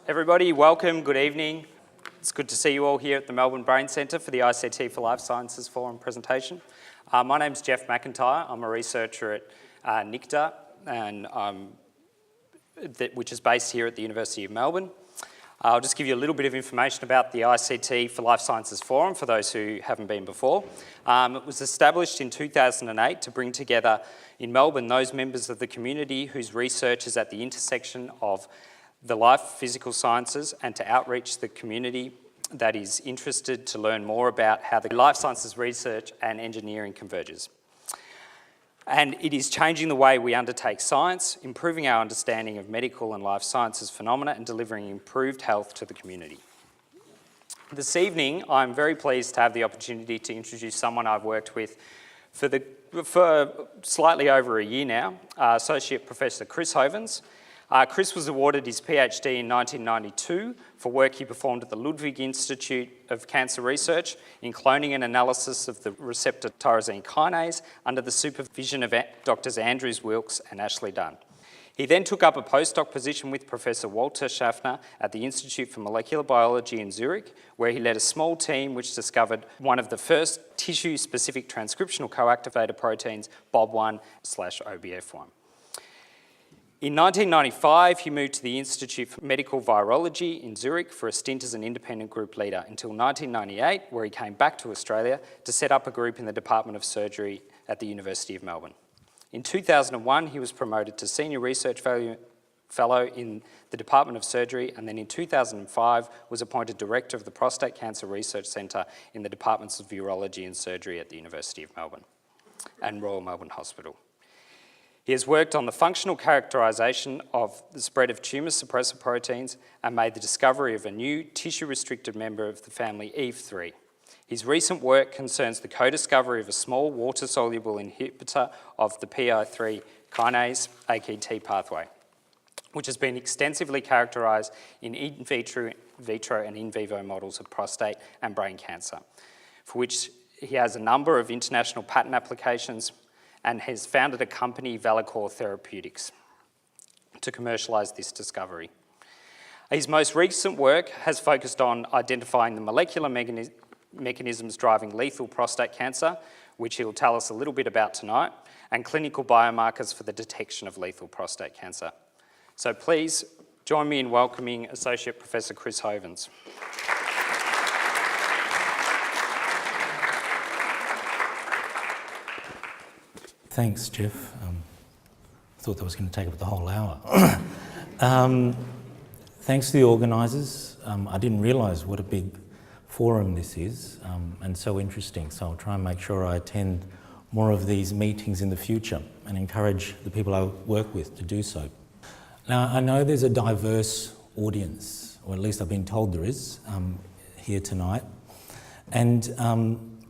Everybody, welcome, good evening. It's good to see you all here at the Melbourne Brain Centre for the ICT for Life Sciences Forum presentation. My name's Jeff McIntyre. I'm a researcher at NICTA, and which is based here at the University of Melbourne. I'll just give you a little bit of information about the ICT for Life Sciences Forum for those who haven't been before. It was established in 2008 to bring together in Melbourne those members of the community whose research is at the intersection of the life physical sciences and to outreach the community that is interested to learn more about how the life sciences research and engineering converges. And it is changing the way we undertake science, improving our understanding of medical and life sciences phenomena and delivering improved health to the community. This evening, I'm very pleased to have the opportunity to introduce someone I've worked with for slightly over a year now, Associate Professor Chris Hovens. Chris was awarded his PhD in 1992 for work he performed at the Ludwig Institute of Cancer Research in cloning and analysis of the receptor tyrosine kinase under the supervision of Drs. Andrews Wilkes and Ashley Dunn. He then took up a postdoc position with Professor Walter Schaffner at the Institute for Molecular Biology in Zurich, where he led a small team which discovered one of the first tissue-specific transcriptional coactivator proteins, BOB1/OBF1. In 1995, he moved to the Institute for Medical Virology in Zurich for a stint as an independent group leader until 1998, where he came back to Australia to set up a group in the Department of Surgery at the University of Melbourne. In 2001, he was promoted to Senior Research Fellow in the Department of Surgery, and then in 2005 was appointed Director of the Prostate Cancer Research Centre in the Departments of Urology and Surgery at the University of Melbourne and Royal Melbourne Hospital. He has worked on the functional characterisation of the spread of tumour suppressor proteins and made the discovery of a new tissue-restricted member of the family EVE3. His recent work concerns the co-discovery of a small water-soluble inhibitor of the PI3 kinase AKT pathway, which has been extensively characterised in in vitro, and in vivo models of prostate and brain cancer, for which he has a number of international patent applications and has founded a company, Valacor Therapeutics, to commercialise this discovery. His most recent work has focused on identifying the molecular mechanisms driving lethal prostate cancer, which he'll tell us a little bit about tonight, and clinical biomarkers for the detection of lethal prostate cancer. So please join me in welcoming Associate Professor Chris Hovens. Thanks, Jeff. Thought that was going to take up the whole hour. Thanks to the organisers. I didn't realise what a big forum this is and so interesting, so I'll try and make sure I attend more of these meetings in the future and encourage the people I work with to do so. Now, I know there's a diverse audience, or at least I've been told there is, here tonight, and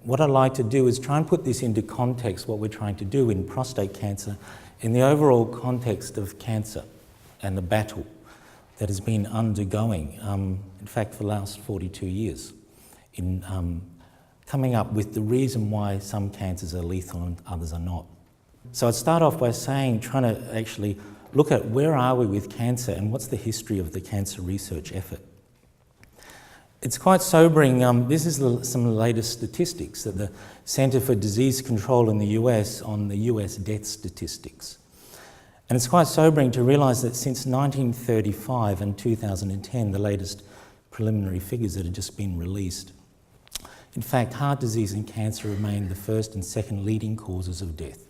what I'd like to do is try and put this into context, what we're trying to do in prostate cancer, in the overall context of cancer and the battle that has been undergoing, in fact, for the last 42 years, in coming up with the reason why some cancers are lethal and others are not. So I'd start off by saying, trying to actually look at where are we with cancer and what's the history of the cancer research effort. It's quite sobering. This is some of the latest statistics that the Centre for Disease Control in the US on the US death statistics. And it's quite sobering to realise that since 1935 and 2010, the latest preliminary figures that have just been released, in fact, heart disease and cancer remain the first and second leading causes of death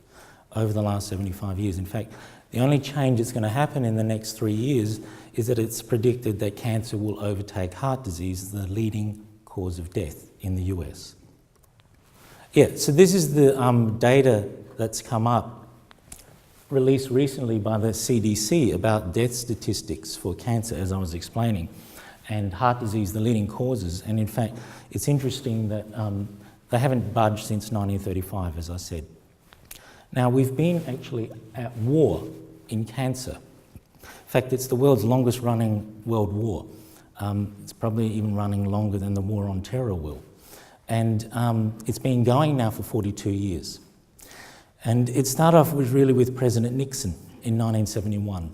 over the last 75 years. In fact, the only change that's going to happen in the next 3 years is that it's predicted that cancer will overtake heart disease as the leading cause of death in the US. Yeah, so this is the data that's come up, released recently by the CDC about death statistics for cancer, as I was explaining, and heart disease, the leading causes. And in fact, it's interesting that they haven't budged since 1935, as I said. Now, we've been actually at war in cancer. In fact, it's the world's longest running world war. It's probably even running longer than the war on terror will. And it's been going now for 42 years. And it started off really with President Nixon in 1971.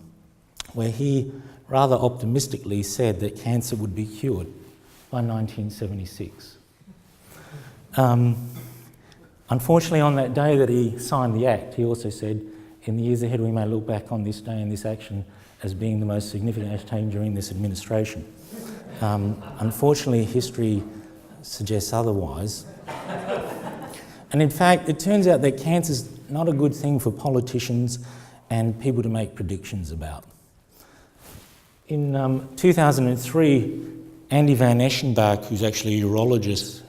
where he rather optimistically said that cancer would be cured by 1976. Unfortunately, on that day that he signed the Act, he also said, in the years ahead we may look back on this day and this action as being the most significant act taken during this administration. Unfortunately, history suggests otherwise. And in fact, it turns out that cancer is not a good thing for politicians and people to make predictions about. In 2003, Andy van Eschenbach, who's actually a urologist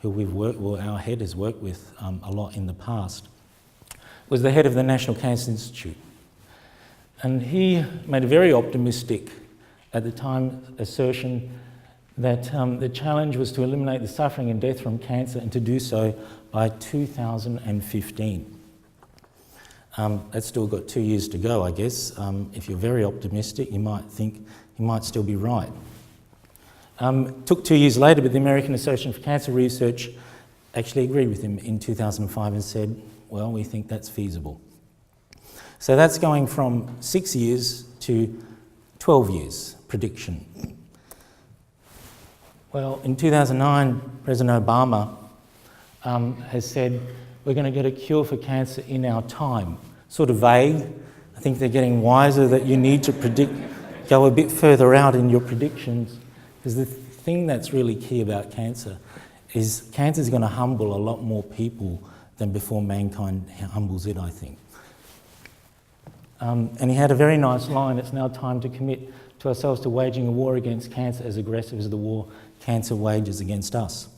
who our head has worked with a lot in the past, was the head of the National Cancer Institute. And he made a very optimistic, at the time, assertion that the challenge was to eliminate the suffering and death from cancer and to do so by 2015. That's still got 2 years to go, I guess. If you're very optimistic, you might think you might still be right. Took 2 years later, but the American Association for Cancer Research actually agreed with him in 2005 and said, well, we think that's feasible. So that's going from 6 years to 12 years prediction. Well, in 2009, President Obama has said, we're going to get a cure for cancer in our time. Sort of vague. I think they're getting wiser that you need to go a bit further out in your predictions, because the thing that's really key about cancer is going to humble a lot more people than before mankind humbles it, I think. And he had a very nice line, it's now time to commit to ourselves to waging a war against cancer as aggressive as the war cancer wages against us.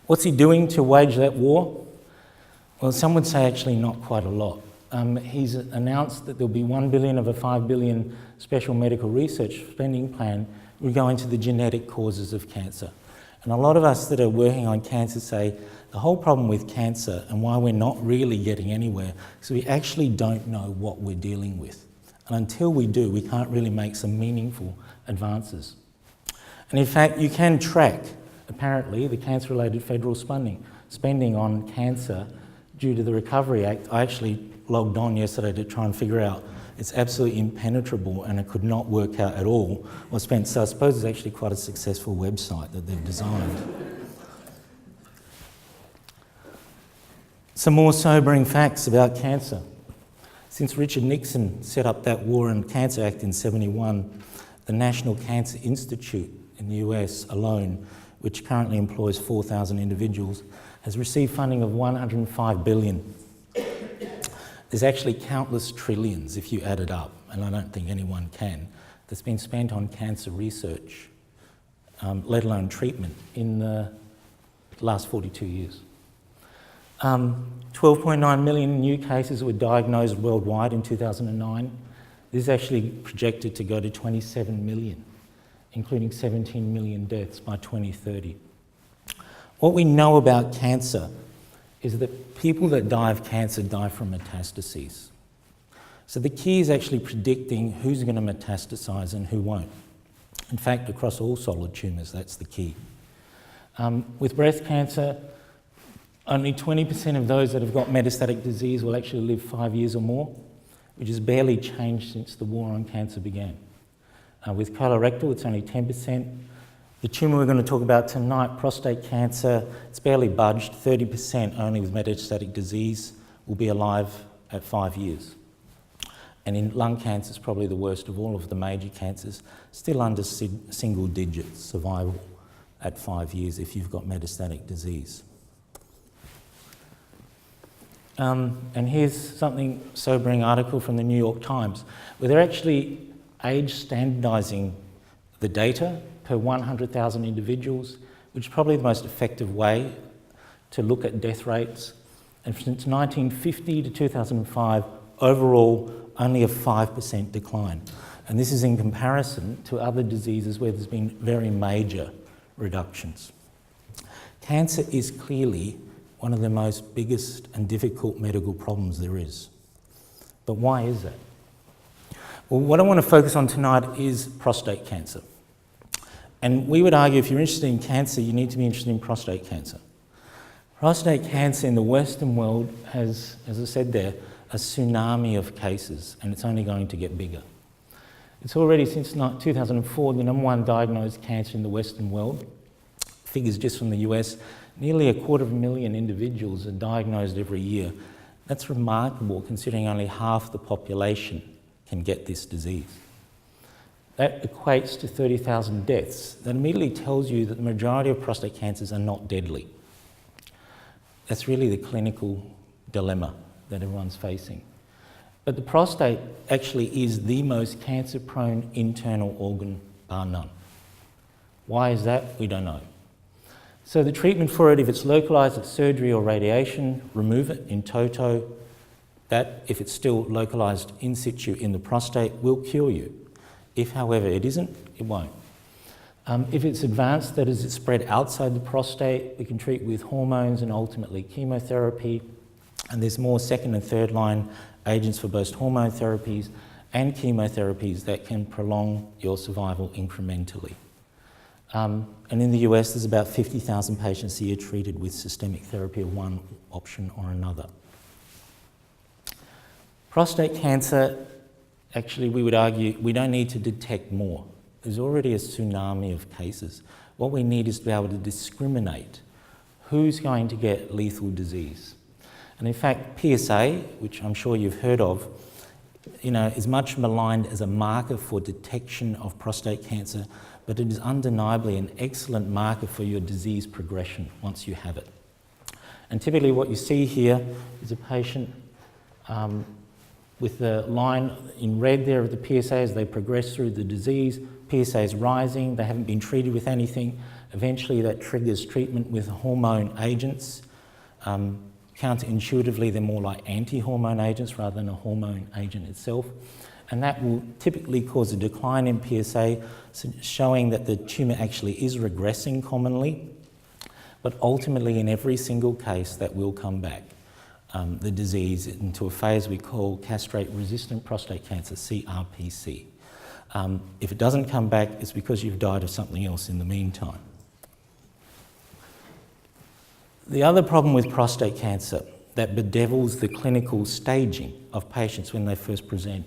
What's he doing to wage that war? Well, some would say actually not quite a lot. He's announced that there'll be $1 billion of a $5 billion special medical research spending plan will go into the genetic causes of cancer. And a lot of us that are working on cancer say the whole problem with cancer and why we're not really getting anywhere is we actually don't know what we're dealing with. And until we do, we can't really make some meaningful advances. And in fact, you can track, apparently, the cancer-related federal spending on cancer due to the Recovery Act. I actually logged on yesterday to try and figure out it's absolutely impenetrable and it could not work out at all what's spent. So I suppose it's actually quite a successful website that they've designed. Some more sobering facts about cancer. Since Richard Nixon set up that War on Cancer Act in '71, the National Cancer Institute in the US alone, which currently employs 4,000 individuals, has received funding of $105 billion. There's actually countless trillions, if you add it up, and I don't think anyone can, that's been spent on cancer research, let alone treatment, in the last 42 years. 12.9 million new cases were diagnosed worldwide in 2009. This is actually projected to go to 27 million, including 17 million deaths by 2030. What we know about cancer is that people that die of cancer die from metastases. So the key is actually predicting who's going to metastasize and who won't. In fact, across all solid tumours, that's the key. With breast cancer, only 20% of those that have got metastatic disease will actually live 5 years or more, which has barely changed since the war on cancer began. With colorectal, it's only 10%. The tumour we're going to talk about tonight, prostate cancer, it's barely budged. 30% only with metastatic disease will be alive at 5 years. And in lung cancer, it's probably the worst of all of the major cancers, still under single digits survival at 5 years if you've got metastatic disease. And here's something sobering article from the New York Times, where they're actually age standardising the data per 100,000 individuals, which is probably the most effective way to look at death rates. And since 1950 to 2005, overall, only a 5% decline. And this is in comparison to other diseases where there's been very major reductions. Cancer is clearly one of the most biggest and difficult medical problems there is. But why is that? Well, what I want to focus on tonight is prostate cancer. And we would argue if you're interested in cancer, you need to be interested in prostate cancer. Prostate cancer in the Western world has, as I said there, a tsunami of cases, and it's only going to get bigger. It's already since 2004 the number one diagnosed cancer in the Western world. Figures just from the US, nearly 250,000 individuals are diagnosed every year. That's remarkable considering only half the population can get this disease. That equates to 30,000 deaths. That immediately tells you that the majority of prostate cancers are not deadly. That's really the clinical dilemma that everyone's facing. But the prostate actually is the most cancer-prone internal organ, bar none. Why is that? We don't know. So the treatment for it, if it's localised, it's surgery or radiation, remove it in toto. That, if it's still localised in situ in the prostate, will cure you. If, however, it isn't, it won't. If it's advanced, that is, it's spread outside the prostate, we can treat with hormones and ultimately chemotherapy. And there's more second and third line agents for both hormone therapies and chemotherapies that can prolong your survival incrementally. And in the US, there's about 50,000 patients a year treated with systemic therapy of one option or another. Prostate cancer, actually, we would argue we don't need to detect more. There's already a tsunami of cases. What we need is to be able to discriminate who's going to get lethal disease. And in fact, PSA, which I'm sure you've heard of, is much maligned as a marker for detection of prostate cancer, but it is undeniably an excellent marker for your disease progression once you have it. And typically what you see here is a patient with the line in red there of the PSA as they progress through the disease. PSA is rising, they haven't been treated with anything. Eventually that triggers treatment with hormone agents. Counterintuitively, they're more like anti-hormone agents rather than a hormone agent itself. And that will typically cause a decline in PSA, showing that the tumour actually is regressing commonly. But ultimately, in every single case, that will come back, the disease, into a phase we call castrate-resistant prostate cancer, CRPC. If it doesn't come back, it's because you've died of something else in the meantime. The other problem with prostate cancer that bedevils the clinical staging of patients when they first present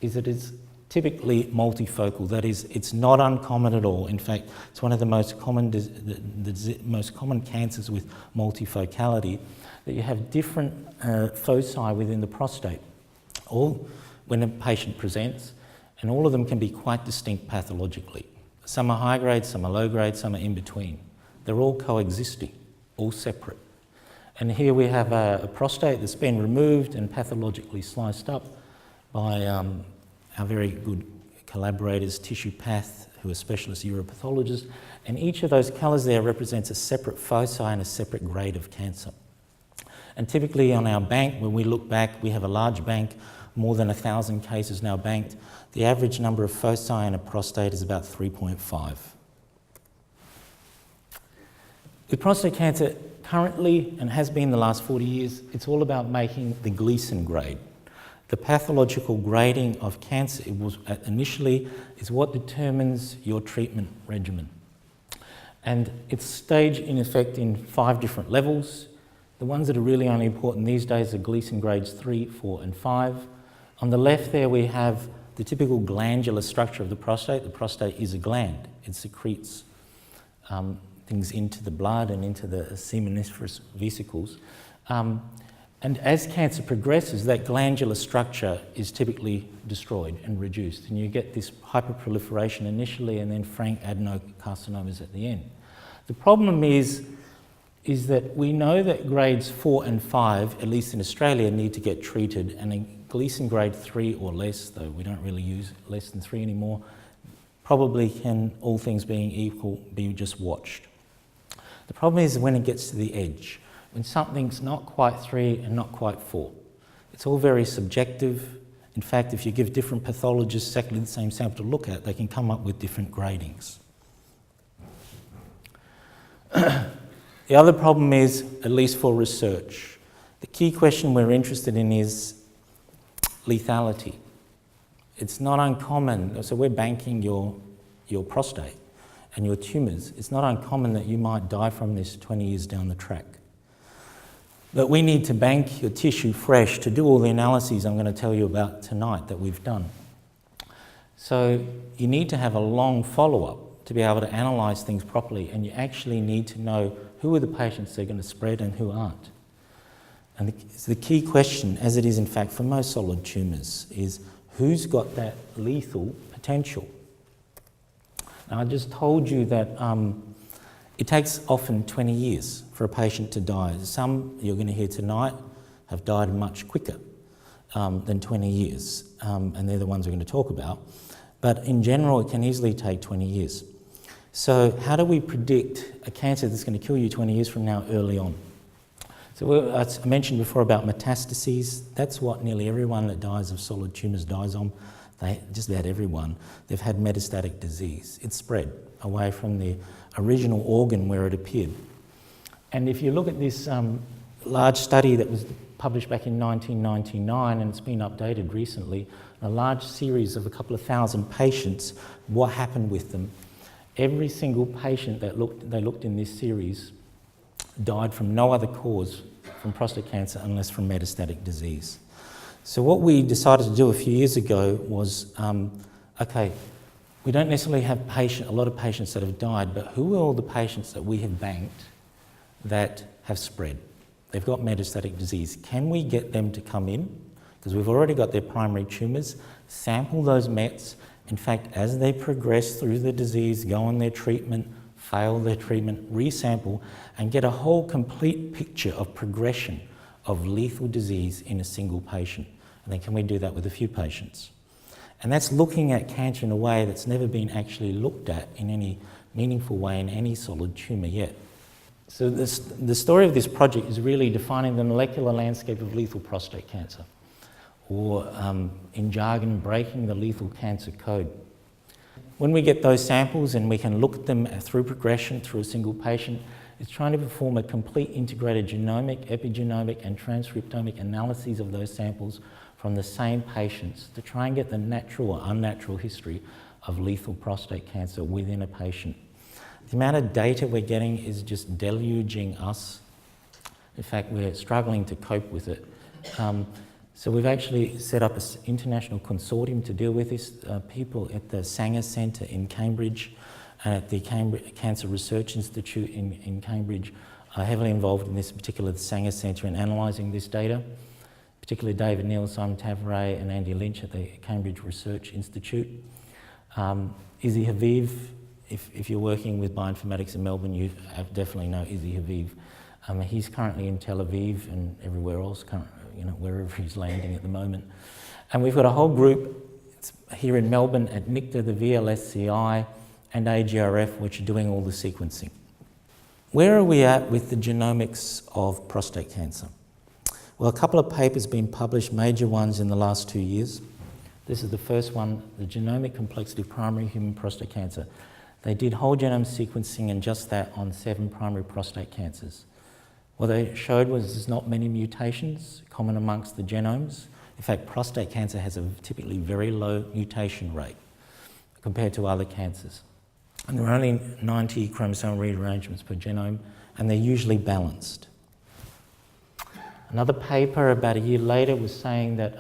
is that it's typically multifocal. That is, it's not uncommon at all. In fact, it's one of the most common, most common cancers with multifocality, that you have different foci within the prostate, all when a patient presents, and all of them can be quite distinct pathologically. Some are high grade, some are low grade, some are in between. They're all coexisting, all separate. And here we have a prostate that's been removed and pathologically sliced up by our very good collaborators, Tissue Path, who are specialist uropathologists, and each of those colours there represents a separate foci and a separate grade of cancer. And typically on our bank, when we look back, we have a large bank, more than 1,000 cases now banked. The average number of foci in a prostate is about 3.5. With prostate cancer, currently, and has been the last 40 years, it's all about making the Gleason grade. The pathological grading of cancer, it was initially, is what determines your treatment regimen. And it's staged in effect in 5 different levels. The ones that are really only important these days are Gleason grades 3, 4 and 5. On the left there we have the typical glandular structure of the prostate. The prostate is a gland. It secretes things into the blood and into the seminiferous vesicles. And as cancer progresses, that glandular structure is typically destroyed and reduced, and you get this hyperproliferation initially and then frank adenocarcinomas at the end. The problem is that we know that grades 4 and 5, at least in Australia, need to get treated, and a Gleason grade 3 or less, though we don't really use less than 3 anymore, probably can, all things being equal, be just watched. The problem is when it gets to the edge, when something's not quite 3 and not quite 4. It's all very subjective. In fact, if you give different pathologists exactly the same sample to look at, they can come up with different gradings. The other problem is, at least for research, the key question we're interested in is lethality. It's not uncommon, so we're banking your prostate and your tumours. It's not uncommon that you might die from this 20 years down the track. But we need to bank your tissue fresh to do all the analyses I'm going to tell you about tonight that we've done. So you need to have a long follow-up to be able to analyse things properly, and you actually need to know who are the patients that are going to spread and who aren't. And the key question, as it is in fact for most solid tumours, is who's got that lethal potential? Now, I just told you that it takes often 20 years for a patient to die. Some, you're going to hear tonight, have died much quicker than 20 years, and they're the ones we're going to talk about. But in general, it can easily take 20 years. So how do we predict a cancer that's going to kill you 20 years from now early on? So as I mentioned before about metastases, that's what nearly everyone that dies of solid tumours dies on. Just about everyone, they've had metastatic disease. It's spread away from the original organ where it appeared. And if you look at this large study that was published back in 1999, and it's been updated recently, a large series of a couple of thousand patients, what happened with them. Every single patient that they looked in this series died from no other cause from prostate cancer unless from metastatic disease. So what we decided to do a few years ago was, okay, we don't necessarily have a lot of patients that have died, but who are all the patients that we have banked that have spread? They've got metastatic disease. Can we get them to come in? Because we've already got their primary tumours, sample those mets. In fact, as they progress through the disease, go on their treatment, fail their treatment, resample, and get a whole complete picture of progression of lethal disease in a single patient. And then can we do that with a few patients? And that's looking at cancer in a way that's never been actually looked at in any meaningful way in any solid tumour yet. So the story of this project is really defining the molecular landscape of lethal prostate cancer, or in jargon, breaking the lethal cancer code. When we get those samples and we can look at them through progression through a single patient, it's trying to perform a complete integrated genomic, epigenomic and transcriptomic analyses of those samples from the same patients to try and get the natural or unnatural history of lethal prostate cancer within a patient. The amount of data we're getting is just deluging us. In fact, we're struggling to cope with it. So we've actually set up an international consortium to deal with this. People at the Sanger Centre in Cambridge and at the Cancer Research Institute in Cambridge are heavily involved in this particular Sanger Centre in analysing this data, particularly David Neal, Simon Tavare and Andy Lynch at the Cambridge Research Institute. Izzy Haviv, if you're working with bioinformatics in Melbourne, you definitely know Izzy Haviv. He's currently in Tel Aviv and everywhere else, wherever he's landing at the moment. And we've got a whole group here in Melbourne at NICTA, the VLSCI and AGRF, which are doing all the sequencing. Where are we at with the genomics of prostate cancer? Well, a couple of papers have been published, major ones in the last 2 years. This is the first one, the genomic complexity of primary human prostate cancer. They did whole genome sequencing and just that on 7 primary prostate cancers. What they showed was there's not many mutations common amongst the genomes. In fact, prostate cancer has a typically very low mutation rate compared to other cancers. And there are only 90 chromosomal rearrangements per genome, and they're usually balanced. Another paper about a year later was saying that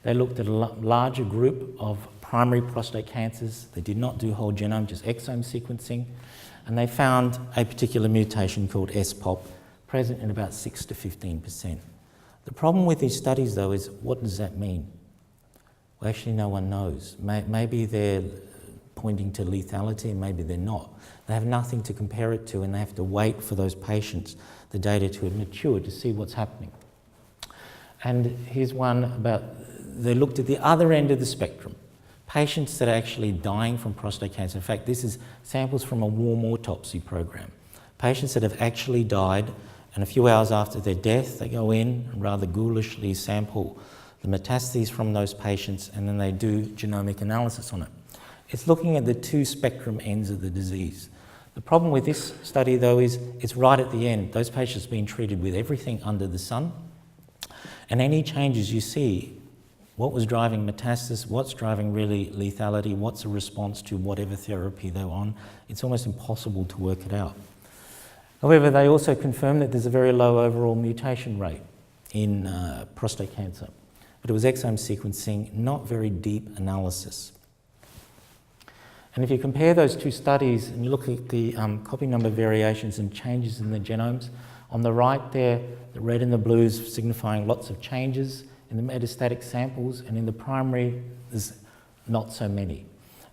they looked at a larger group of primary prostate cancers. They did not do whole genome, just exome sequencing, and they found a particular mutation called SPOP present in about 6 to 15%. The problem with these studies, though, is what does that mean? Well, actually, no one knows. Maybe they're pointing to lethality, and maybe they're not. They have nothing to compare it to, and they have to wait for those patients, the data to mature to see what's happening. And here's one about, they looked at the other end of the spectrum, patients that are actually dying from prostate cancer. In fact, this is samples from a warm autopsy program. Patients that have actually died, and a few hours after their death, they go in and rather ghoulishly sample the metastases from those patients, and then they do genomic analysis on it. It's looking at the 2 spectrum ends of the disease. The problem with this study, though, is it's right at the end. Those patients have been treated with everything under the sun, and any changes you see, what was driving metastasis, what's driving really lethality, what's a response to whatever therapy they're on, it's almost impossible to work it out. However, they also confirmed that there's a very low overall mutation rate in prostate cancer. But it was exome sequencing, not very deep analysis. And if you compare those two studies and you look at the copy number variations and changes in the genomes, on the right there, the red and the blues signifying lots of changes in the metastatic samples, and in the primary, there's not so many.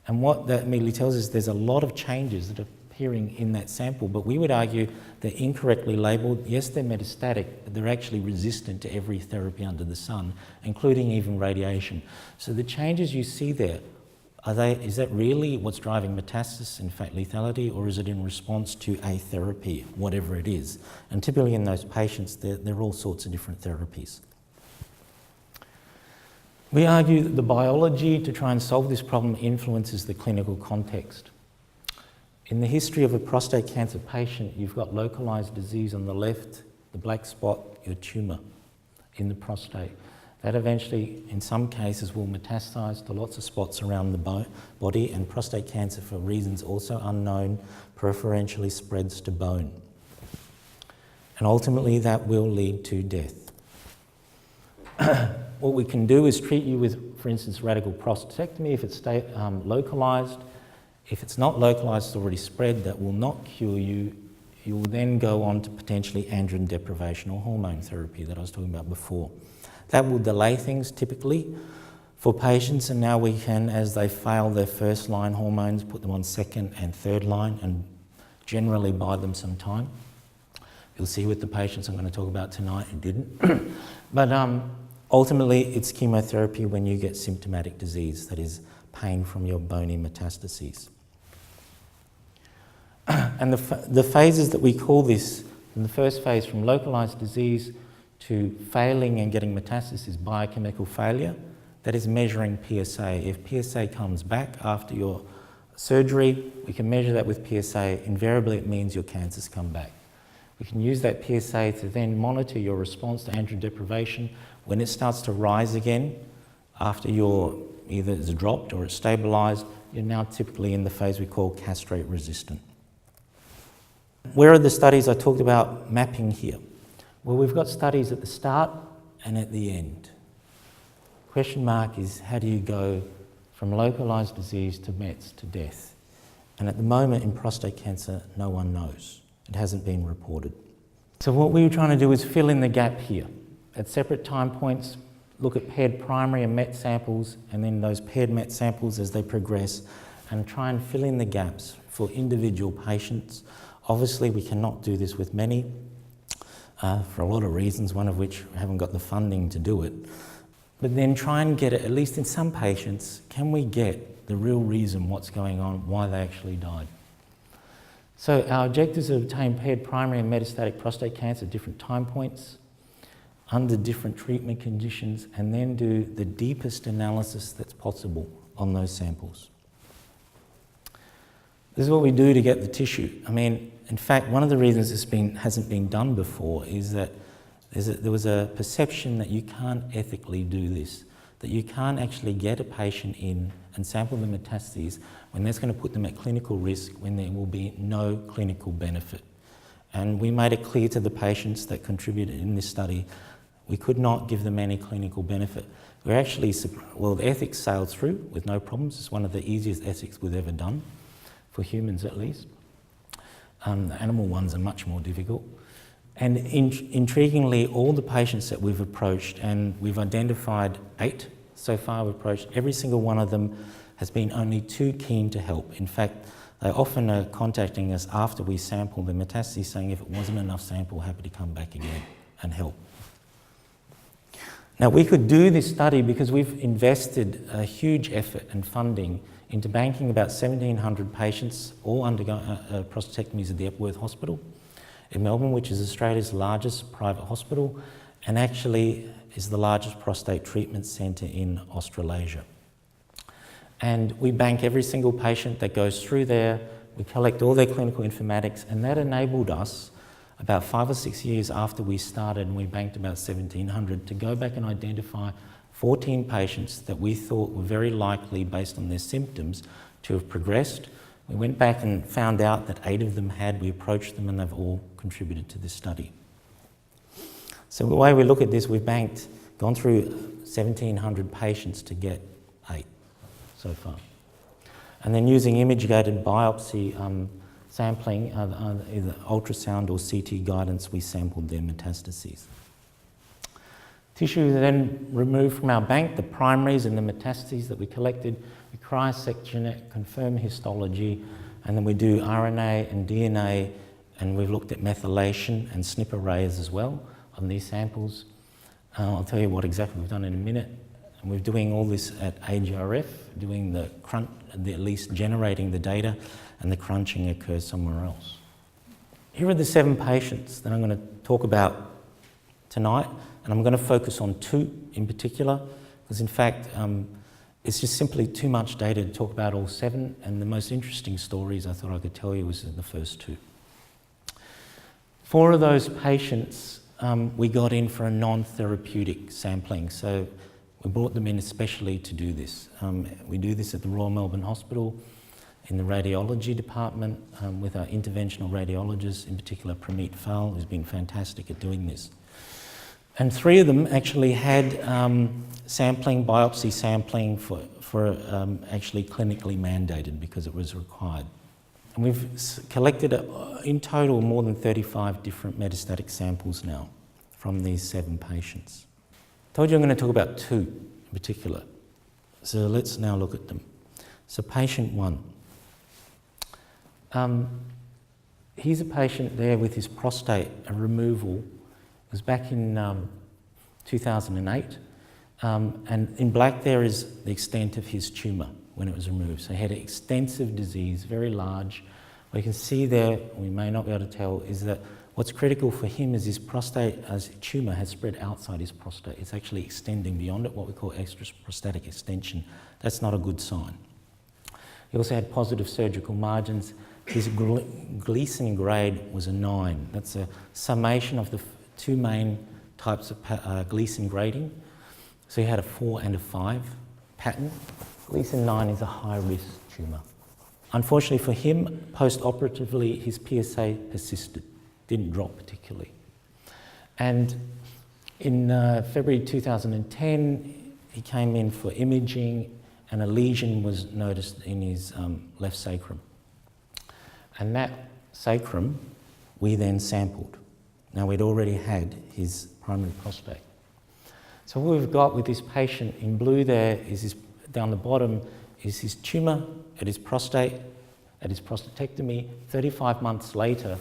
And what that immediately tells us, there's a lot of changes that are appearing in that sample, but we would argue they're incorrectly labelled. Yes, they're metastatic, but they're actually resistant to every therapy under the sun, including even radiation. So the changes you see there, is that really what's driving metastasis, in fact lethality, or is it in response to a therapy, whatever it is? And typically in those patients, there are all sorts of different therapies. We argue that the biology to try and solve this problem influences the clinical context. In the history of a prostate cancer patient, you've got localised disease on the left, the black spot, your tumour in the prostate. That eventually, in some cases, will metastasise to lots of spots around the body, and prostate cancer, for reasons also unknown, preferentially spreads to bone. And ultimately, that will lead to death. What we can do is treat you with, for instance, radical prostatectomy if it's localised. If it's not localised, it's already spread, that will not cure you. You will then go on to potentially androgen deprivation or hormone therapy that I was talking about before. That will delay things typically for patients, and now we can, as they fail their first line hormones, put them on second and third line and generally buy them some time. You'll see with the patients I'm going to talk about tonight who didn't. But ultimately it's chemotherapy when you get symptomatic disease, that is pain from your bony metastases. And the phases that we call this, in the first phase from localised disease to failing and getting metastasis, is biochemical failure. That is measuring PSA. If PSA comes back after your surgery, we can measure that with PSA. Invariably it means your cancer's come back. We can use that PSA to then monitor your response to androgen deprivation. When it starts to rise again, after either it's dropped or it's stabilised, you're now typically in the phase we call castrate resistant. Where are the studies I talked about mapping here? Well, we've got studies at the start and at the end. Question mark is, how do you go from localised disease to mets to death? And at the moment in prostate cancer, no one knows. It hasn't been reported. So what we were trying to do is fill in the gap here. At separate time points, look at paired primary and met samples, and then those paired met samples as they progress, and try and fill in the gaps for individual patients. Obviously, we cannot do this with many, for a lot of reasons, one of which we haven't got the funding to do it. But then try and get it, at least in some patients, can we get the real reason what's going on, why they actually died? So our objectives are to obtain paired primary and metastatic prostate cancer at different time points, under different treatment conditions, and then do the deepest analysis that's possible on those samples. This is what we do to get the tissue. I mean, in fact, one of the reasons this hasn't been done before is that there was a perception that you can't ethically do this, that you can't actually get a patient in and sample the metastases when that's going to put them at clinical risk, when there will be no clinical benefit. And we made it clear to the patients that contributed in this study, we could not give them any clinical benefit. We're actually, well, the ethics sailed through with no problems. It's one of the easiest ethics we've ever done, for humans at least. The animal ones are much more difficult. And intriguingly, all the patients that we've approached, and we've identified 8 so far, we've approached, every single one of them has been only too keen to help. In fact, they often are contacting us after we sample the metastases saying if it wasn't enough sample, happy to come back again and help. Now, we could do this study because we've invested a huge effort and funding into banking about 1,700 patients, all undergoing prostatectomies at the Epworth Hospital in Melbourne, which is Australia's largest private hospital, and actually is the largest prostate treatment centre in Australasia. And we bank every single patient that goes through there, we collect all their clinical informatics, and that enabled us, about 5 or 6 years after we started, and we banked about 1,700, to go back and identify 14 patients that we thought were very likely, based on their symptoms, to have progressed. We went back and found out that 8 of them had. We approached them and they've all contributed to this study. So the way we look at this, we've gone through 1,700 patients to get 8 so far. And then using image-guided biopsy sampling, either ultrasound or CT guidance, we sampled their metastases. Tissue then removed from our bank, the primaries and the metastases that we collected, we cryosection it, confirm histology, and then we do RNA and DNA, and we've looked at methylation and SNP arrays as well on these samples. I'll tell you what exactly we've done in a minute. And we're doing all this at AGRF, doing the crunch, at least generating the data, and the crunching occurs somewhere else. Here are the 7 patients that I'm going to talk about tonight, and I'm going to focus on 2 in particular, because in fact, it's just simply too much data to talk about all 7, and the most interesting stories I thought I could tell you was in the first 2. 4 of those patients we got in for a non-therapeutic sampling, so we brought them in especially to do this. We do this at the Royal Melbourne Hospital in the radiology department with our interventional radiologist, in particular Prameet Phal, who's been fantastic at doing this. And 3 of them actually had biopsy sampling for actually clinically mandated because it was required. And we've collected in total more than 35 different metastatic samples now from these 7 patients. I told you I'm going to talk about 2 in particular. So let's now look at them. So patient 1. Here's a patient there with his prostate removal. It was back in 2008. And in black there is the extent of his tumour when it was removed. So he had extensive disease, very large. What you can see there, we may not be able to tell, is that what's critical for him is his prostate, as tumour has spread outside his prostate. It's actually extending beyond it, what we call extraprostatic extension. That's not a good sign. He also had positive surgical margins. His Gleason grade was a 9. That's a summation of the 2 main types of Gleason grading. So he had a 4 and a 5 pattern. Gleason 9 is a high-risk tumour. Unfortunately for him, post-operatively, his PSA persisted, didn't drop particularly. And in February 2010, he came in for imaging and a lesion was noticed in his left sacrum. And that sacrum we then sampled. Now we'd already had his primary prostate. So what we've got with this patient in blue there is his, down the bottom is his tumour at his prostate, at his prostatectomy. 35 months later,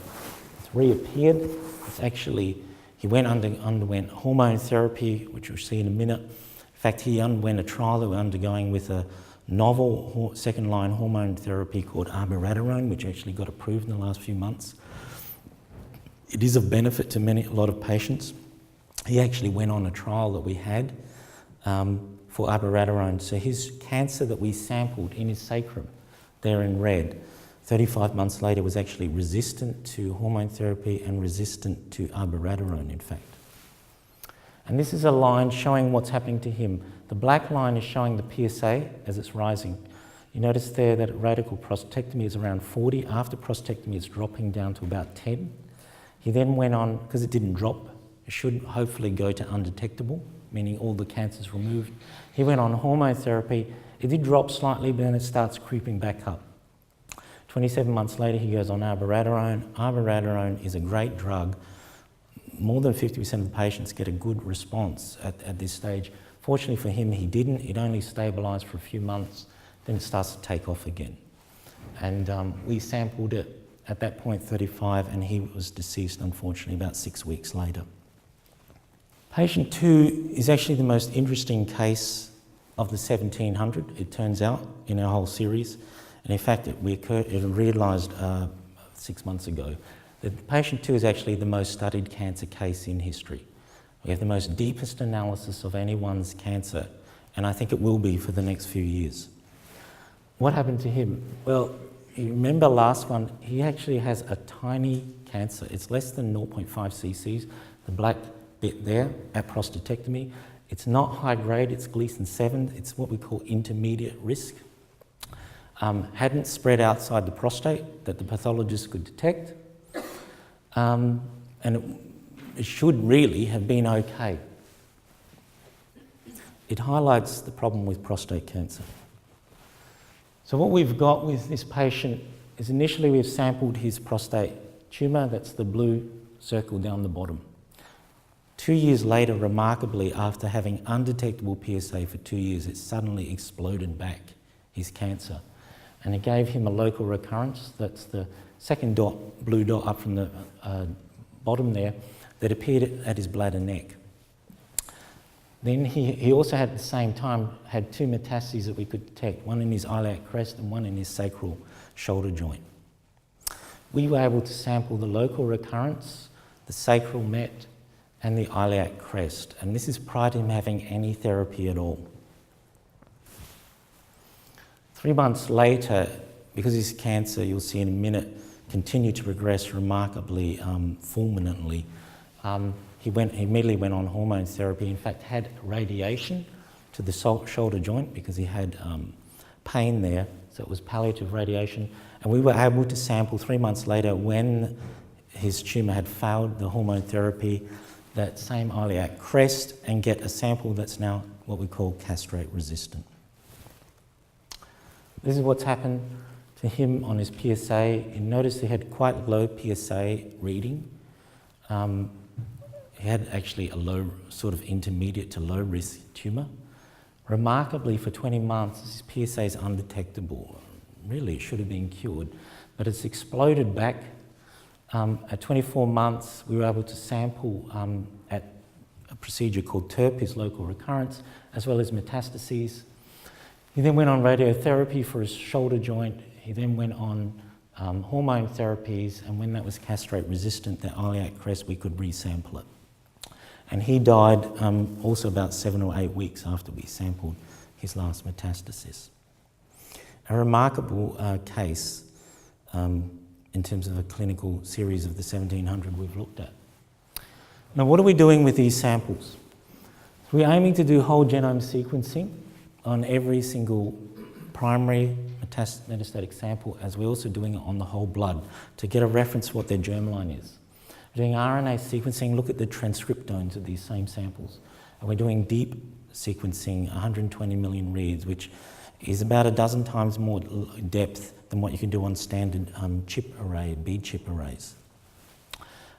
it's reappeared. It's actually, he underwent hormone therapy, which we'll see in a minute. In fact, he underwent a trial that we're undergoing with a novel second-line hormone therapy called abiraterone, which actually got approved in the last few months. It is of benefit to a lot of patients. He actually went on a trial that we had for abiraterone. So his cancer that we sampled in his sacrum, there in red, 35 months later was actually resistant to hormone therapy and resistant to abiraterone, in fact. And this is a line showing what's happening to him. The black line is showing the PSA as it's rising. You notice there that radical prostatectomy is around 40. After prostatectomy, it's dropping down to about 10. He then went on, because it didn't drop, it should hopefully go to undetectable, meaning all the cancer's removed. He went on hormone therapy. It did drop slightly, but then it starts creeping back up. 27 months later, he goes on abiraterone. Abiraterone is a great drug. More than 50% of the patients get a good response at this stage. Fortunately for him, he didn't. It only stabilised for a few months. Then it starts to take off again. And we sampled it at that point, 35, and he was deceased, unfortunately, about 6 weeks later. Patient 2 is actually the most interesting case of the 1700, it turns out, in our whole series. And in fact, it realised 6 months ago that patient 2 is actually the most studied cancer case in history. We have the most deepest analysis of anyone's cancer, and I think it will be for the next few years. What happened to him? Well, you remember last one, he actually has a tiny cancer. It's less than 0.5 cc's, the black bit there at prostatectomy. It's not high grade, it's Gleason 7, it's what we call intermediate risk. Hadn't spread outside the prostate that the pathologist could detect. And it should really have been okay. It highlights the problem with prostate cancer. So what we've got with this patient is initially we've sampled his prostate tumour, that's the blue circle down the bottom. 2 years later, remarkably, after having undetectable PSA for 2 years, it suddenly exploded back, his cancer. And it gave him a local recurrence, that's the second dot, blue dot up from the bottom there, that appeared at his bladder neck. Then he also had at the same time had 2 metastases that we could detect, one in his iliac crest and one in his sacral shoulder joint. We were able to sample the local recurrence, the sacral met, and the iliac crest, and this is prior to him having any therapy at all. 3 months later, because his cancer, you'll see in a minute, continued to progress remarkably fulminantly, he immediately went on hormone therapy, in fact had radiation to the shoulder joint because he had pain there, so it was palliative radiation. And we were able to sample 3 months later when his tumour had failed the hormone therapy, that same iliac crest, and get a sample that's now what we call castrate resistant. This is what's happened to him on his PSA. You notice he had quite low PSA reading. He had actually a low, sort of intermediate to low risk tumour. Remarkably, for 20 months, his PSA is undetectable. Really, it should have been cured, but it's exploded back. At 24 months, we were able to sample at a procedure called TURP, his local recurrence, as well as metastases. He then went on radiotherapy for his shoulder joint. He then went on hormone therapies, and when that was castrate resistant, the iliac crest, we could resample it. And he died also about 7 or 8 weeks after we sampled his last metastasis. A remarkable case in terms of a clinical series of the 1700 we've looked at. Now, what are we doing with these samples? We're aiming to do whole genome sequencing on every single primary metastatic sample, as we're also doing it on the whole blood to get a reference for what their germline is. We're doing RNA sequencing, look at the transcriptomes of these same samples. And we're doing deep sequencing, 120 million reads, which is about a dozen times more depth than what you can do on standard chip array, bead chip arrays.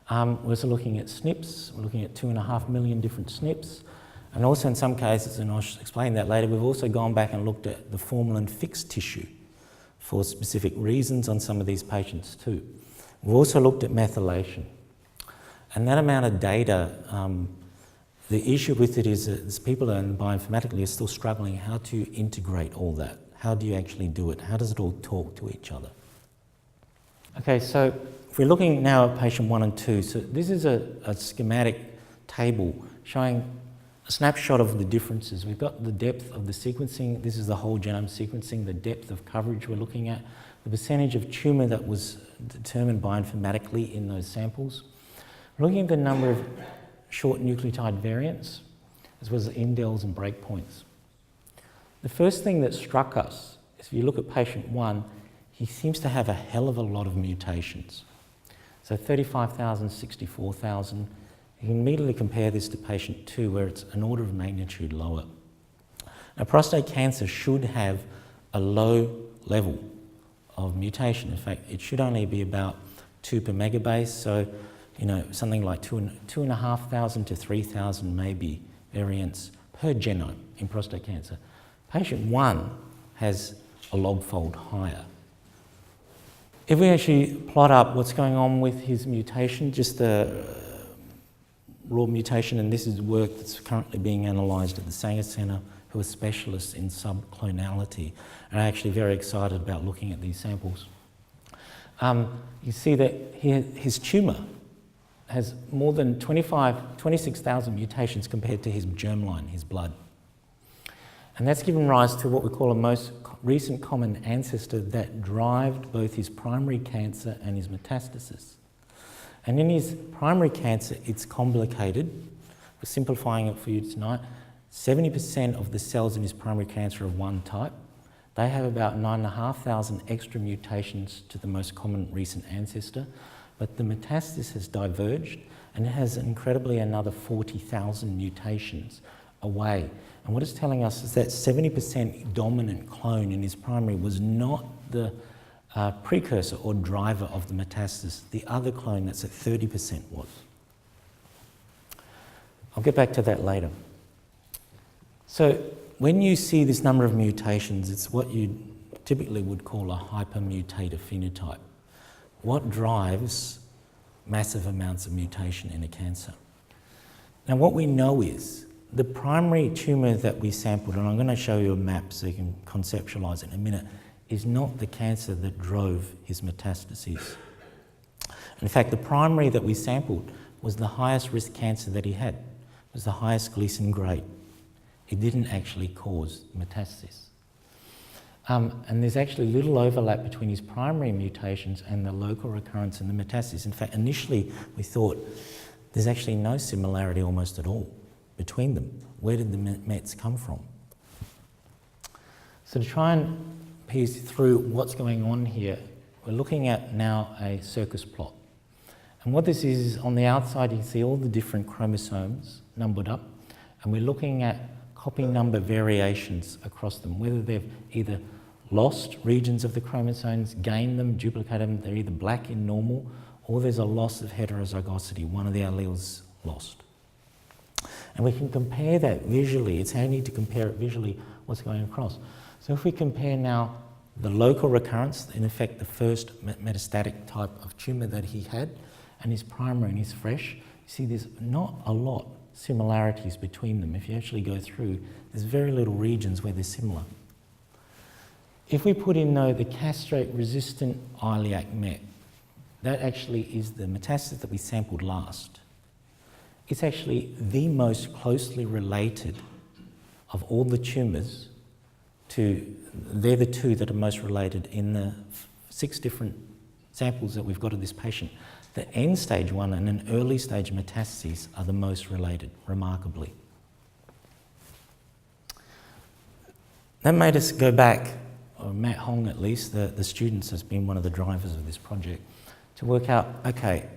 We're also looking at SNPs. We're looking at 2.5 million different SNPs. And also in some cases, and I'll explain that later, we've also gone back and looked at the formalin-fixed tissue for specific reasons on some of these patients too. We've also looked at methylation. And that amount of data, the issue with it is that people bioinformatically are still struggling how to integrate all that. How do you actually do it? How does it all talk to each other? Okay, so if we're looking now at patient 1 and 2, so this is a schematic table showing a snapshot of the differences. We've got the depth of the sequencing. This is the whole genome sequencing, the depth of coverage we're looking at, the percentage of tumour that was determined bioinformatically in those samples. We're looking at the number of short nucleotide variants, as well as indels and breakpoints. The first thing that struck us is if you look at patient 1, he seems to have a hell of a lot of mutations. So 35,000, 64,000. You can immediately compare this to patient 2, where it's an order of magnitude lower. Now, prostate cancer should have a low level of mutation. In fact, it should only be about 2 per megabase, so something like 2,500 to 3,000 maybe variants per genome in prostate cancer. Patient 1 has a log-fold higher. If we actually plot up what's going on with his mutation, just the raw mutation, and this is work that's currently being analysed at the Sanger Centre, who are specialists in subclonality, and are actually very excited about looking at these samples. You see that his tumour has more than 26,000 mutations compared to his germline, his blood. And that's given rise to what we call a most recent common ancestor that drove both his primary cancer and his metastasis. And in his primary cancer, it's complicated. We're simplifying it for you tonight. 70% of the cells in his primary cancer are of one type. They have about 9,500 extra mutations to the most common recent ancestor. But the metastasis has diverged, and it has incredibly another 40,000 mutations away. And what it's telling us is that 70% dominant clone in his primary was not the precursor or driver of the metastasis. The other clone that's at 30% was. I'll get back to that later. So when you see this number of mutations, it's what you typically would call a hypermutator phenotype. What drives massive amounts of mutation in a cancer? Now what we know is the primary tumour that we sampled, and I'm going to show you a map so you can conceptualise it in a minute, is not the cancer that drove his metastases. In fact, the primary that we sampled was the highest risk cancer that he had. It was the highest Gleason grade. It didn't actually cause metastasis. And there's actually little overlap between his primary mutations and the local recurrence and the metastasis. In fact, initially we thought there's actually no similarity almost at all between them. Where did the Mets come from? So to try and piece through what's going on here, we're looking at now a circus plot. And what this is on the outside, you can see all the different chromosomes numbered up, and we're looking at copy number variations across them, whether they've either lost regions of the chromosomes, gained them, duplicated them, they're either black in normal, or there's a loss of heterozygosity, one of the alleles lost. And we can compare that visually. It's handy to compare it visually, what's going across. So if we compare now the local recurrence, in effect the first metastatic type of tumour that he had, and his primary and his fresh, you see there's not a lot similarities between them. If you actually go through, there's very little regions where they're similar. If we put in though the castrate-resistant iliac met, that actually is the metastasis that we sampled last. It's actually the most closely related of all the tumours to, they're the two that are most related in the 6 different samples that we've got of this patient. The end stage one and an early stage metastases are the most related, remarkably. That made us go back, or Matt Hong at least, the students has been one of the drivers of this project, to work out, okay,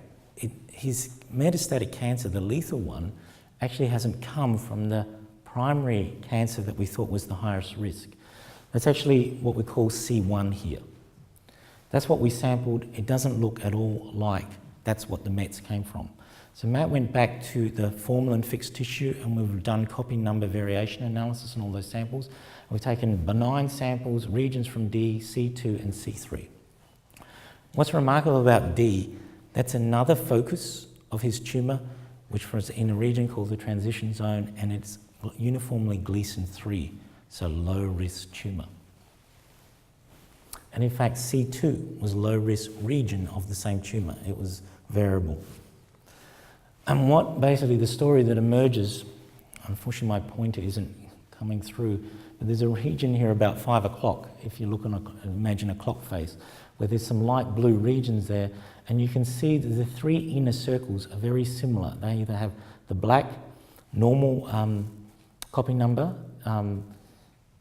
his metastatic cancer, the lethal one, actually hasn't come from the primary cancer that we thought was the highest risk. That's actually what we call C1 here. That's what we sampled. It doesn't look at all like that's what the Mets came from. So Matt went back to the formalin-fixed tissue, and we've done copy number variation analysis on all those samples. We've taken benign samples, regions from D, C2 and C3. What's remarkable about D, that's another focus of his tumour, which was in a region called the transition zone, and it's uniformly Gleason 3, so low-risk tumour. And in fact, C2 was low-risk region of the same tumour. It was variable. And what basically the story that emerges, unfortunately my pointer isn't coming through, but there's a region here about 5 o'clock, if you look on imagine a clock face, where there's some light blue regions there, and you can see that the 3 inner circles are very similar. They either have the black normal copy number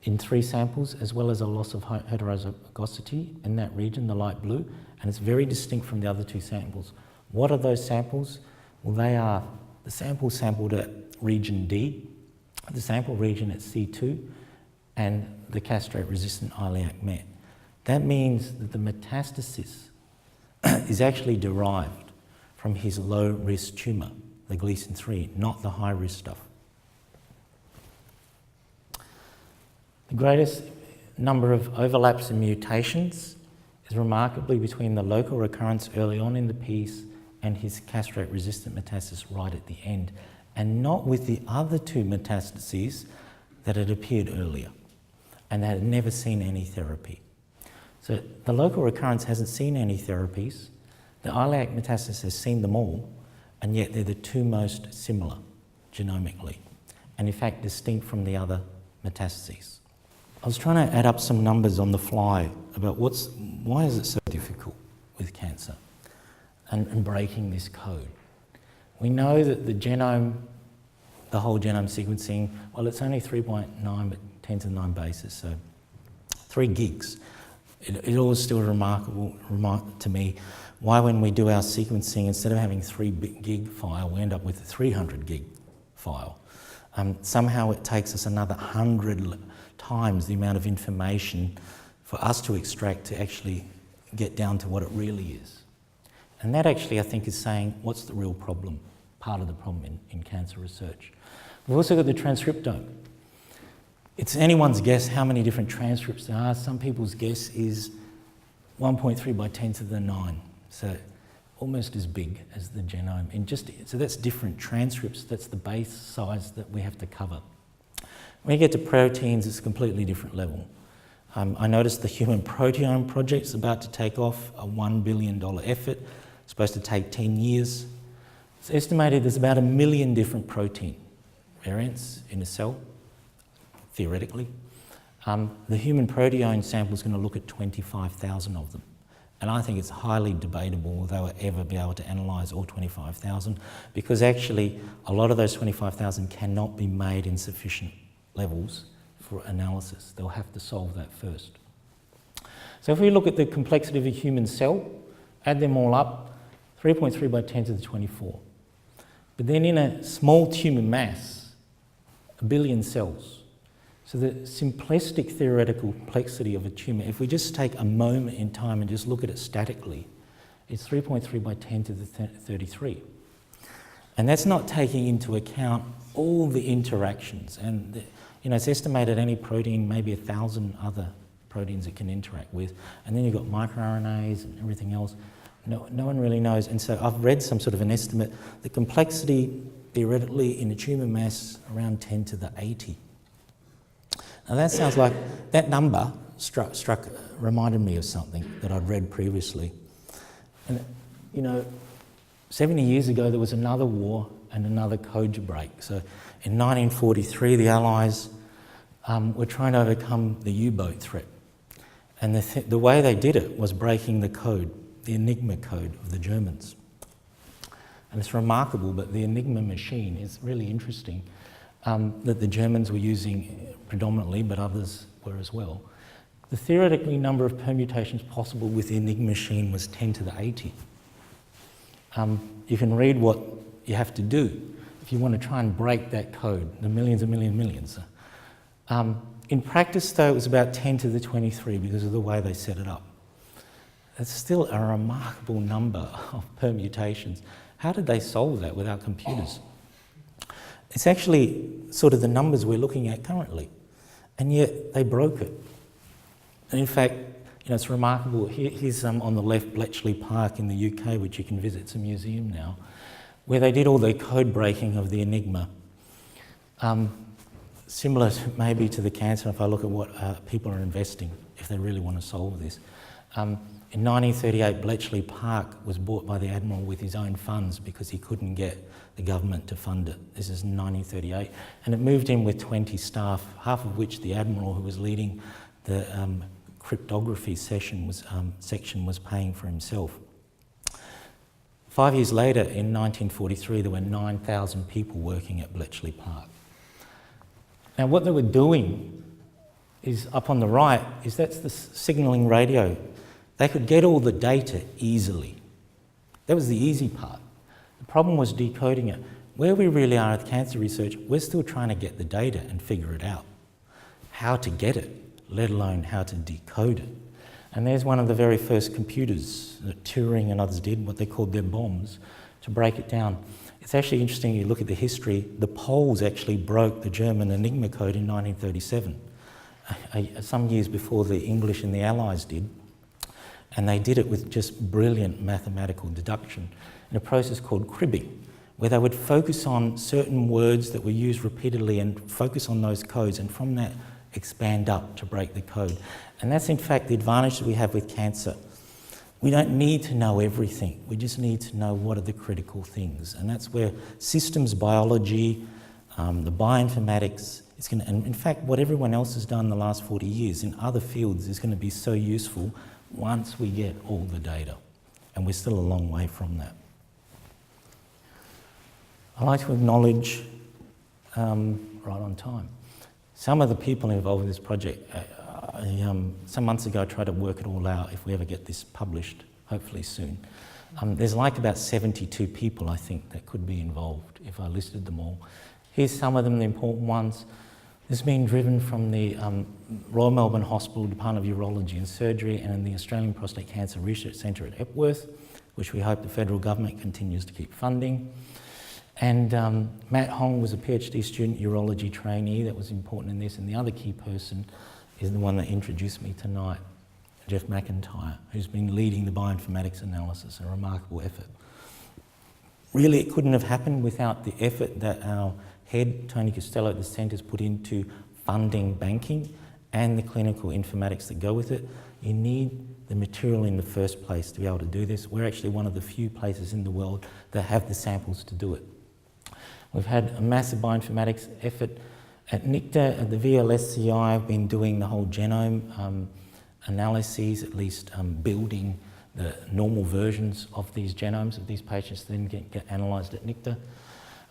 in 3 samples, as well as a loss of heterozygosity in that region, the light blue, and it's very distinct from the other 2 samples. What are those samples? Well, they are the samples sampled at region D, the sample region at C2, and the castrate-resistant iliac met. That means that the metastasis is actually derived from his low-risk tumour, the Gleason 3, not the high-risk stuff. The greatest number of overlaps and mutations is remarkably between the local recurrence early on in the piece and his castrate-resistant metastasis right at the end, and not with the other 2 metastases that had appeared earlier and that had never seen any therapy. So the local recurrence hasn't seen any therapies, the iliac metastasis has seen them all, and yet they're the 2 most similar genomically, and in fact distinct from the other metastases. I was trying to add up some numbers on the fly about why is it so difficult with cancer and breaking this code. We know that the genome, the whole genome sequencing, well, it's only 3.9 but 10 to the 9 bases, so 3 gigs. It always still remarkable to me why when we do our sequencing, instead of having 3 gig file, we end up with a 300 gig file. Somehow it takes us another 100 times the amount of information for us to extract to actually get down to what it really is. And that actually, I think, is saying what's the real problem, part of the problem in cancer research. We've also got the transcriptome. It's anyone's guess how many different transcripts there are. Some people's guess is 1.3 by 10 to the 9, so almost as big as the genome. So that's different transcripts, that's the base size that we have to cover. When you get to proteins, it's a completely different level. I noticed the Human Proteome Project is about to take off, a $1 billion effort. It's supposed to take 10 years. It's estimated there's about 1 million different protein variants in a cell, theoretically. The human proteome sample is going to look at 25,000 of them. And I think it's highly debatable whether they'll ever be able to analyse all 25,000, because actually a lot of those 25,000 cannot be made in sufficient levels for analysis. They'll have to solve that first. So if we look at the complexity of a human cell, add them all up, 3.3 by 10 to the 24. But then in a small tumour mass, 1 billion cells. So the simplistic theoretical complexity of a tumour, if we just take a moment in time and just look at it statically, it's 3.3 by 10 to the 33. And that's not taking into account all the interactions. And it's estimated any protein, maybe 1,000 other proteins it can interact with. And then you've got microRNAs and everything else. No one really knows. And so I've read some sort of an estimate. The complexity, theoretically, in a tumour mass, around 10 to the 80. Now that sounds like, that number reminded me of something that I'd read previously. And, 70 years ago there was another war and another code to break. So in 1943 the Allies were trying to overcome the U-boat threat. And the way they did it was breaking the code, the Enigma code of the Germans. And it's remarkable, but the Enigma machine is really interesting, that the Germans were using predominantly, but others were as well. The theoretical number of permutations possible with the Enigma machine was 10 to the 80. You can read what you have to do if you want to try and break that code, the millions and millions. In practice, though, it was about 10 to the 23 because of the way they set it up. It's still a remarkable number of permutations. How did they solve that without computers? It's actually sort of the numbers we're looking at currently, and yet they broke it. And in fact, it's remarkable. Here's on the left, Bletchley Park in the UK, which you can visit. It's a museum now, where they did all the code breaking of the Enigma. Similar maybe to the cancer, if I look at what people are investing, if they really want to solve this. In 1938, Bletchley Park was bought by the Admiral with his own funds because he couldn't get the government to fund it. This is 1938. And it moved in with 20 staff, half of which the Admiral, who was leading the cryptography section, was paying for himself. 5 years later, in 1943, there were 9,000 people working at Bletchley Park. Now, what they were doing is, up on the right, that's the signalling radio. They could get all the data easily. That was the easy part. The problem was decoding it. Where we really are with cancer research, we're still trying to get the data and figure it out. How to get it, let alone how to decode it. And there's one of the very first computers that Turing and others did, what they called their bombs, to break it down. It's actually interesting, you look at the history, the Poles actually broke the German Enigma code in 1937, some years before the English and the Allies did. And they did it with just brilliant mathematical deduction in a process called cribbing, where they would focus on certain words that were used repeatedly and focus on those codes, and from that expand up to break the code. And that's in fact the advantage that we have with cancer. We don't need to know everything, we just need to know what are the critical things. And that's where systems biology, the bioinformatics, and in fact what everyone else has done in the last 40 years in other fields is going to be so useful once we get all the data. And we're still a long way from that. I like to acknowledge, right on time, some of the people involved in this project. Some months ago I tried to work it all out if we ever get this published, hopefully soon. There's like about 72 people I think that could be involved if I listed them all. Here's some of them, the important ones. This has been driven from the Royal Melbourne Hospital Department of Urology and Surgery and the Australian Prostate Cancer Research Centre at Epworth, which we hope the federal government continues to keep funding. And Matt Hong was a PhD student urology trainee that was important in this, and the other key person is the one that introduced me tonight, Jeff McIntyre, who's been leading the bioinformatics analysis, a remarkable effort. Really, it couldn't have happened without the effort that our head, Tony Costello at the centre's put into funding banking and the clinical informatics that go with it. You need the material in the first place to be able to do this. We're actually one of the few places in the world that have the samples to do it. We've had a massive bioinformatics effort at NICTA. At the VLSCI, I've been doing the whole genome analyses, at least building the normal versions of these genomes of these patients that then get analysed at NICTA.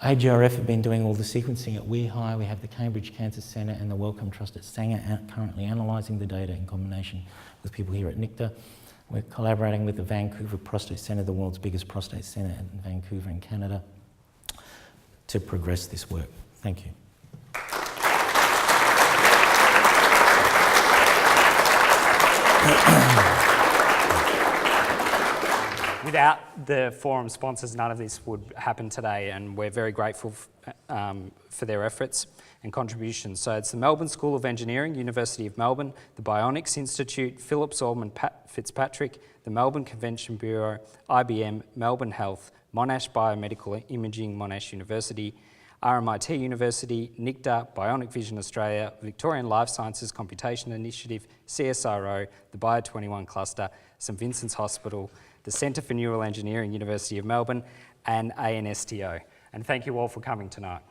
AGRF have been doing all the sequencing at WeHi. We have the Cambridge Cancer Centre and the Wellcome Trust at Sanger currently analysing the data in combination with people here at NICTA. We're collaborating with the Vancouver Prostate Centre, the world's biggest prostate centre in Vancouver in Canada, to progress this work. Thank you. Without the forum sponsors, none of this would happen today, and we're very grateful for their efforts and contributions. So it's the Melbourne School of Engineering, University of Melbourne, the Bionics Institute, Phillips Ormond Fitzpatrick, the Melbourne Convention Bureau, IBM, Melbourne Health, Monash Biomedical Imaging, Monash University, RMIT University, NICTA, Bionic Vision Australia, Victorian Life Sciences Computation Initiative, CSIRO, the Bio21 Cluster, St Vincent's Hospital, the Centre for Neural Engineering, University of Melbourne, and ANSTO. And thank you all for coming tonight.